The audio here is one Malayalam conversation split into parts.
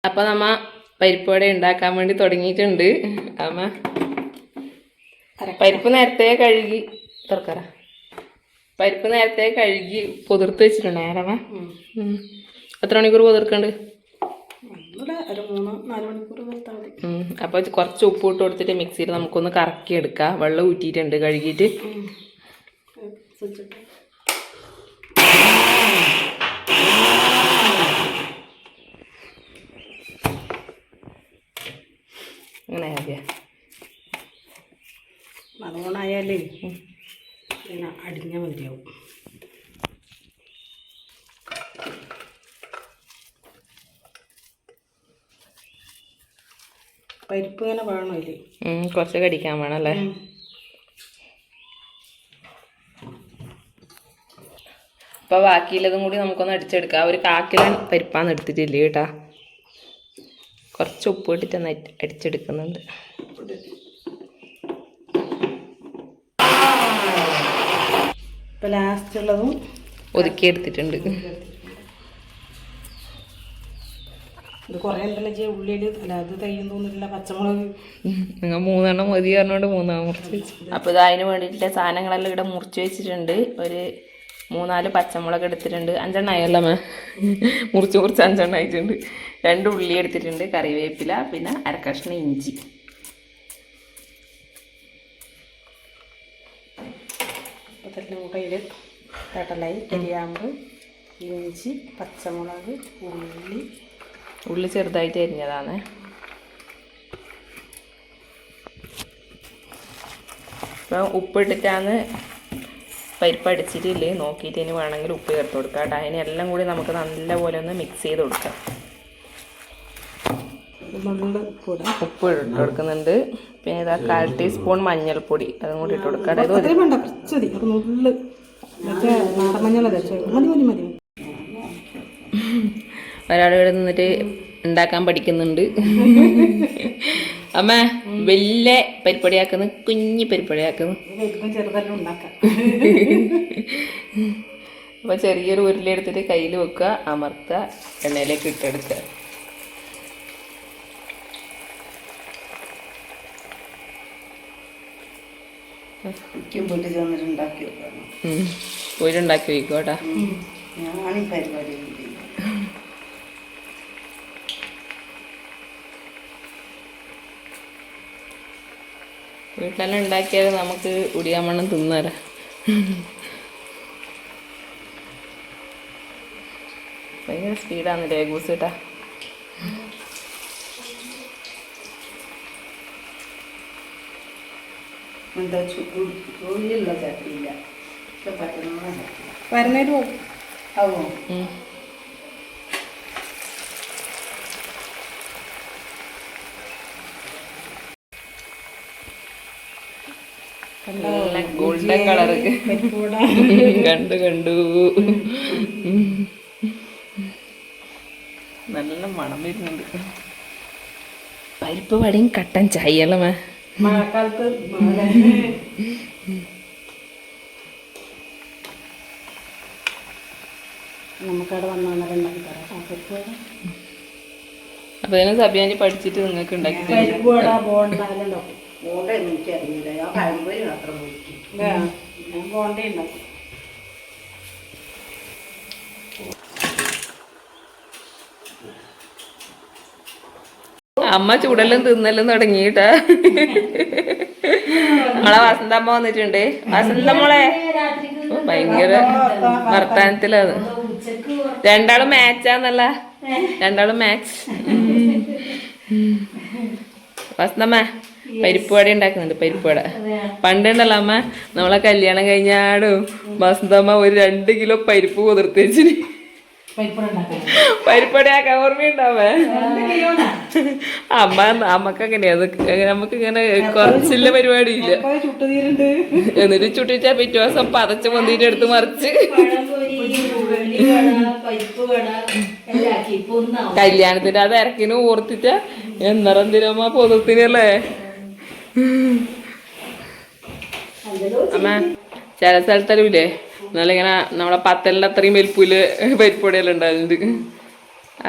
അപ്പം നമ്മ പരിപ്പ് ഉണ്ടാക്കാൻ വേണ്ടി തുടങ്ങിയിട്ടുണ്ട്. അമ്മ പരിപ്പ് നേരത്തെ കഴുകി തുറക്കറ പരിപ്പ് നേരത്തെ കഴുകി പുതിർത്ത് വെച്ചിട്ടുണ്ട്. ആരമ്മ എത്ര മണിക്കൂർ പുതിർക്കണ്ട്? അപ്പോൾ കുറച്ച് ഉപ്പ് ഇട്ട് കൊടുത്തിട്ട് മിക്സിയിൽ നമുക്കൊന്ന് കറക്കി എടുക്കാം. വെള്ളം ഊറ്റിയിട്ടുണ്ട് കഴുകിയിട്ട്. അങ്ങനെ ആദ്യം നല്ലോണമായാലേ പിന്നെ അടിഞ്ഞ മതിയാവും. പരിപ്പ് ഇങ്ങനെ വേണോ ഇല്ലേ? കുറച്ച് കടിക്കാൻ വേണം അല്ലേ? അപ്പോൾ ബാക്കിയുള്ളതും കൂടി നമുക്കൊന്ന് അടിച്ചെടുക്കാം. ഒരു കാക്കിലാണ് പരിപ്പാന്ന് എടുത്തിട്ടില്ലേ കേട്ടാ. കുറച്ച് ഉപ്പ് ഇട്ടിട്ട് അടിച്ചെടുക്കുന്നുണ്ട്. ഇപ്പം ലാസ്റ്റ് ഉള്ളതും ഒതുക്കി എടുത്തിട്ടുണ്ട്. ഇത് കുറേ ഉണ്ടല്ലോ ചേ ഉള്ളിൽ. അല്ല അത് തയ്യുന്നൊന്നുമില്ല. പച്ചമുളക് നിങ്ങൾ 3 എണ്ണം മതി പറഞ്ഞുകൊണ്ട് 3 എണ്ണം മുറിച്ച് വെച്ചു. അപ്പോൾ ഇത് അതിന് വേണ്ടിയിട്ടുള്ള സാധനങ്ങളെല്ലാം ഇവിടെ മുറിച്ച് വെച്ചിട്ടുണ്ട്. ഒരു 3-4 പച്ചമുളക് എടുത്തിട്ടുണ്ട്. 5 എണ്ണം ആയല്ലോ മുറിച്ച് 5 എണ്ണം ആയിട്ടുണ്ട്. 2 ഉള്ളി എടുത്തിട്ടുണ്ട്, കറിവേപ്പില, പിന്നെ അരക്കഷ്ണം ഇഞ്ചി. അതെല്ലാം കയ്യിൽ കടലായി, കരിയാമ്പ്, ഇഞ്ചി, പച്ചമുളക്, ഉള്ളി ചെറുതായിട്ട് അരിഞ്ഞതാണ്. അപ്പം ഉപ്പിട്ടിട്ടാണ് പരിപ്പ് അടിച്ചിട്ടില്ലേ നോക്കിയിട്ട് ഇനി വേണമെങ്കിൽ ഉപ്പ് ചേർത്ത് കൊടുക്കാം കേട്ടോ. അതിനെല്ലാം കൂടി നമുക്ക് നല്ലപോലെ ഒന്ന് മിക്സ് ചെയ്ത് കൊടുക്കാം. ഉപ്പ് ഇട്ട് കൊടുക്കുന്നുണ്ട്. പിന്നെ ഇതാ 1/4 ടീസ്പൂൺ മഞ്ഞൾപ്പൊടി അതും കൂടി ഇട്ട് കൊടുക്കാം. ഒരാൾ ഇവിടെ നിന്നിട്ട് ഉണ്ടാക്കാൻ പഠിക്കുന്നുണ്ട്. അമ്മ വലിയ പരിപ്പടിയാക്കുന്നു, കുഞ്ഞി പരിപ്പടിയാക്കുന്നു. അപ്പൊ ചെറിയൊരു ഉരുളി എടുത്തിട്ട് കയ്യിൽ വെക്കുക, അമർത്തുക, എണ്ണയിലേക്ക് ഇട്ടെടുക്കുക. പോയിട്ടുണ്ടാക്കി വയ്ക്കോട്ടാ. വീട്ടിലെല്ലാം ഉണ്ടാക്കിയാൽ നമുക്ക് ഉടിയാൻ വണ്ണം തിന്നാല. ഭയങ്കര സ്പീഡാണല്ലേ ഗൂസ് കേട്ടാ. വരണേര് പോകും. ഗോൾഡൻ കളർ കണ്ടു നല്ല മണം വരുന്നുണ്ട്. പരിപ്പ് വടയും കട്ടൻ ചായ അല്ലേ മഴക്കാലത്ത് നമുക്കവിടെ വന്നാണ്ടാക്കി തരാം. അപ്പൊ ഇതിനെ സബിയാഞ്ചി പഠിച്ചിട്ട് നിങ്ങൾക്ക് ഉണ്ടാക്കി അമ്മ ചൂടെല്ലാം തിന്നെല്ലാം തുടങ്ങിട്ടാ. നമ്മളെ വസന്തമ്മ വന്നിട്ടുണ്ട്. വസന്തമ്മളെ ഭയങ്കര വർത്താനത്തിലാണ്. രണ്ടാളും മാച്ചാന്നല്ല, രണ്ടാളും മാച്ച്. വസന്തമ്മ പരിപ്പ് വട ഉണ്ടാക്കുന്നുണ്ട്. പരിപ്പ് വട പണ്ടുണ്ടല്ലോ അമ്മ നമ്മളെ കല്യാണം കഴിഞ്ഞാടും വസന്തമ്മ ഒരു 2 കിലോ പരിപ്പ് കുതിർത്ത് വെച്ചിന് പരിപ്പടയാക്കാൻ ഓർമ്മയുണ്ടാവേ. അമ്മക്ക് അങ്ങനെയാ. നമുക്ക് ഇങ്ങനെ കുറച്ചില്ല പരിപാടിയില്ല. എന്നിട്ട് ചുട്ടിച്ചാ പിറ്റേ ദിവസം പതച്ച് പൊന്തിട്ട് എടുത്ത് മറിച്ച് കല്യാണത്തിന്റെ അത് ഇറക്കിന് ഓർത്തിട്ട എന്നറന്തിരമ്മ പൊതുത്തിനല്ലേ അമ്മ. ചില സ്ഥലത്തല്ലേ എന്നാലും ഇങ്ങനെ നമ്മളെ പത്തലിന്റെ അത്രയും വലിപ്പൂല് പരിപ്പൊടിയെല്ലാം ഉണ്ടാകുന്നുണ്ട്.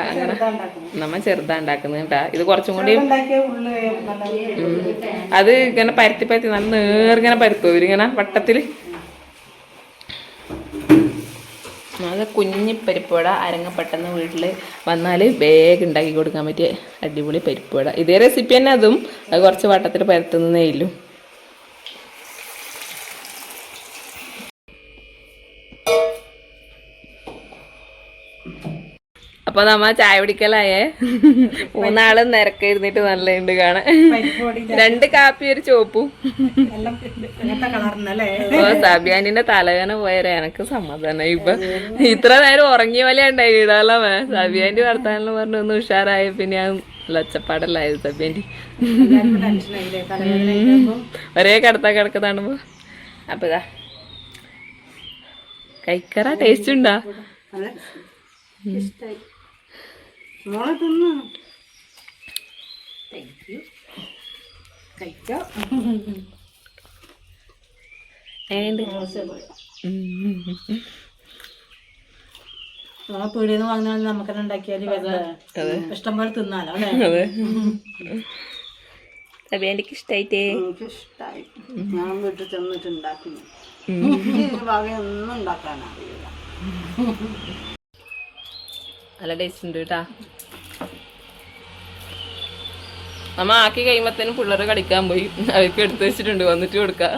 അങ്ങനെ നമ്മ ചെറുതാ ഉണ്ടാക്കുന്നത് കേട്ടാ. ഇത് കുറച്ചും കൂടി അത് ഇങ്ങനെ പരത്തി പരത്തി നല്ല നേർങ്ങനെ പരത്തും ഇവരിങ്ങനെ വട്ടത്തില്. അത് കുഞ്ഞി പരിപ്പുവട ആരെങ്കിലും പെട്ടെന്ന് വീട്ടിൽ വന്നാൽ വേഗം ഉണ്ടാക്കി കൊടുക്കാൻ പറ്റിയ അടിപൊളി പരിപ്പുവട. ഇതേ റെസിപ്പി തന്നെ അതും. അത് കുറച്ച് വട്ടത്തിൽ പരത്തുന്നതേ ഉള്ളൂ. അപ്പൊ നമ്മ ചായ പിടിക്കലായേ. 3 ആളും നിരക്ക് ഇരുന്നിട്ട് നല്ലുണ്ട് കാണാൻ. 2 കാപ്പി ഒരു ചോപ്പും. സബിയാനിന്റെ തലവേന പോയാലേ എനക്ക് സമാധാനം. ഇപ്പൊ ഇത്ര നേരം ഉറങ്ങിയ പോലെ ഉണ്ടായി ഇടാലോ. സബിയാന്റെ വർത്താനം പറഞ്ഞു ഒന്ന് ഉഷാറായ പിന്നെ ഞാൻ ലച്ചപ്പാടല്ലായത് സബിയാന്റെ. ഒരേ കിടക്കുന്നാണുമ്പോ. അപ്പൊ ഇതാ കഴിക്കറ ടേസ്റ്റ് ഉണ്ടാ? പീടിയെന്ന് വാങ്ങുന്ന നമുക്ക് ഉണ്ടാക്കിയാൽ ഇഷ്ടംപോലെ തിന്നാലോ അല്ലേ? സബിയാന്റിക്ക് ഇഷ്ടായിട്ടേ? ഇഷ്ടായി. ഞാൻ വീട്ടിൽ ചെന്നിട്ട് ഉണ്ടാക്കുന്നു. ഒന്നും ഉണ്ടാക്കാനറിയില്ല. നല്ല ടേസ്റ്റ് ഉണ്ട് കേട്ടാ. നമ്മ ആക്കി കഴിയുമ്പത്തേനും പിള്ളേർ കളിക്കാൻ പോയി. അവർക്ക് എടുത്തു വെച്ചിട്ടുണ്ട് വന്നിട്ട് കൊടുക്കുക.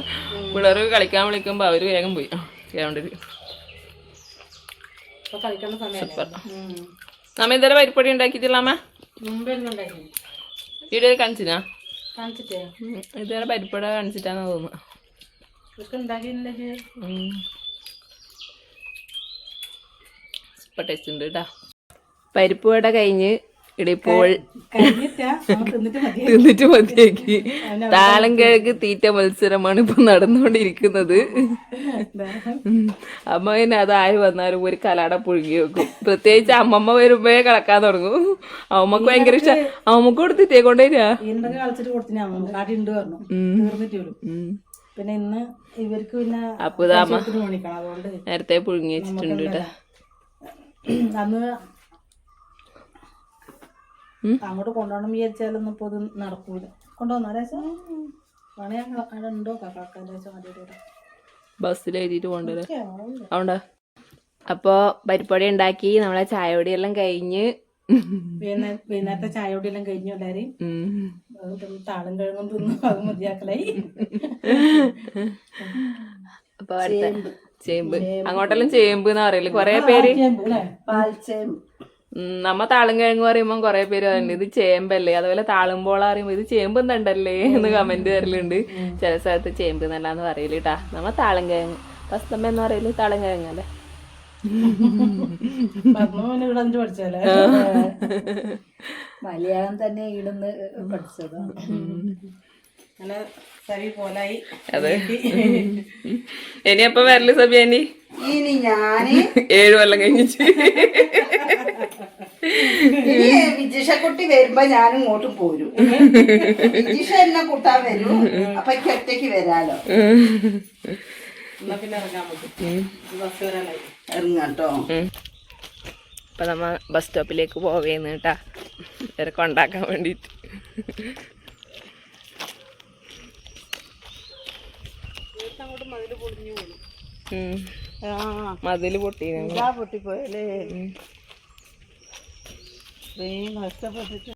പിള്ളേർ കളിക്കാൻ വിളിക്കുമ്പോ അവര് വേഗം പോയി. സൂപ്പർ. നമ്മ ഇതുവരെ പരിപ്പൊടി ഉണ്ടാക്കിയിട്ടില്ല അമ്മ? വീഡിയോ കാണിച്ചിനാ? ഇതുവരെ പരിപ്പൊടി കാണിച്ചിട്ടാന്ന് തോന്നുന്നു. സൂപ്പർ ടേസ്റ്റ് ഉണ്ട് കേട്ടാ. പരിപ്പ് വട കഴിഞ്ഞ് ഇടിപ്പോൾ തിന്നിട്ട് മതിയാക്കി. താളം കിഴക്ക് തീറ്റ മത്സരമാണ് ഇപ്പൊ നടന്നുകൊണ്ടിരിക്കുന്നത്. അമ്മ പിന്നെ അതായി വന്നാലും ഒരു കലാട പുഴുങ്ങി വെക്കും. പ്രത്യേകിച്ച് അമ്മമ്മ വരുമ്പോഴേ കളക്കാൻ തുടങ്ങും. അമ്മക്ക് ഭയങ്കര ഇഷ്ടം. അമ്മക്ക് കൊടുത്തിട്ടേ കൊണ്ടുവരാ. പിന്നെ ഇന്ന് ഇവർക്ക് പിന്നെ അപ്പൊ ഇതാമ്മ നേരത്തെ പുഴുങ്ങി വെച്ചിട്ടുണ്ട് കേട്ടാ. അന്ന് അങ്ങോട്ട് കൊണ്ടുപോകണം വിചാരിച്ചാലൊന്നും ഇപ്പൊ ഇത് നടക്കൂല. കൊണ്ടുവന്നോ ബസ്സിൽ എഴുതിയിട്ട് കൊണ്ടുവരാ. അതുകൊണ്ടാ. അപ്പൊ പരിപ്പൊടി ഉണ്ടാക്കി നമ്മളെ ചായപൊടി എല്ലാം കഴിഞ്ഞ് വൈകുന്നേരത്തെ ചായപൊടി എല്ലാം കഴിഞ്ഞു. എല്ലാരും താളും കിഴങ്ങും തിന്നു. അത് മതിയാക്കലായി. അപ്പൊ ചേമ്പ് അങ്ങോട്ടെല്ലാം ചേമ്പ് എന്ന് പറയല് കൊറേ പേര്. നമ്മ താളും കിഴങ്ങ് പറയുമ്പോ കൊറേ പേര് പറയുന്നുണ്ട് ഇത് ചേമ്പല്ലേ. അതുപോലെ താളുമ്പോള പറയുമ്പോ ഇത് ചേമ്പ് എന്നുണ്ടല്ലേ എന്ന് കമന്റ് തരലുണ്ട്. ചില സ്ഥലത്ത് ചേമ്പ് എന്നല്ലാന്ന് പറയല് കേട്ടാ. നമ്മ താളും കിഴങ്ങ് ഫസ്റ്റമ്മ എന്ന് പറയല് താളും കിഴങ്ങല്ലേ. മലയാളം തന്നെ ഇടുന്ന് പഠിച്ചത്. അതെ. ഇനി അപ്പൊ വരല് സബിയാനി? ഇനി ഞാന് 7 കൊല്ലം കഴിഞ്ഞിട്ട് വിജിഷക്കുട്ടി വരുമ്പോ ഞാൻ ഇങ്ങോട്ടും പോരും. വിജിഷ എന്നെ കൂട്ടാൻ വരും. അപ്പൊ ഒറ്റയ്ക്ക് വരാലോ. ഇറങ്ങാട്ടോ. അപ്പൊ നമ്മ ബസ് സ്റ്റോപ്പിലേക്ക് പോവേന്ന് കേട്ടാ. ഇവരെ കൊണ്ടാക്കാൻ വേണ്ടിട്ട്. മതില് പൊട്ടിപ്പോയല്ലേ. നഷ്ടപ്പെട്ടിട്ട്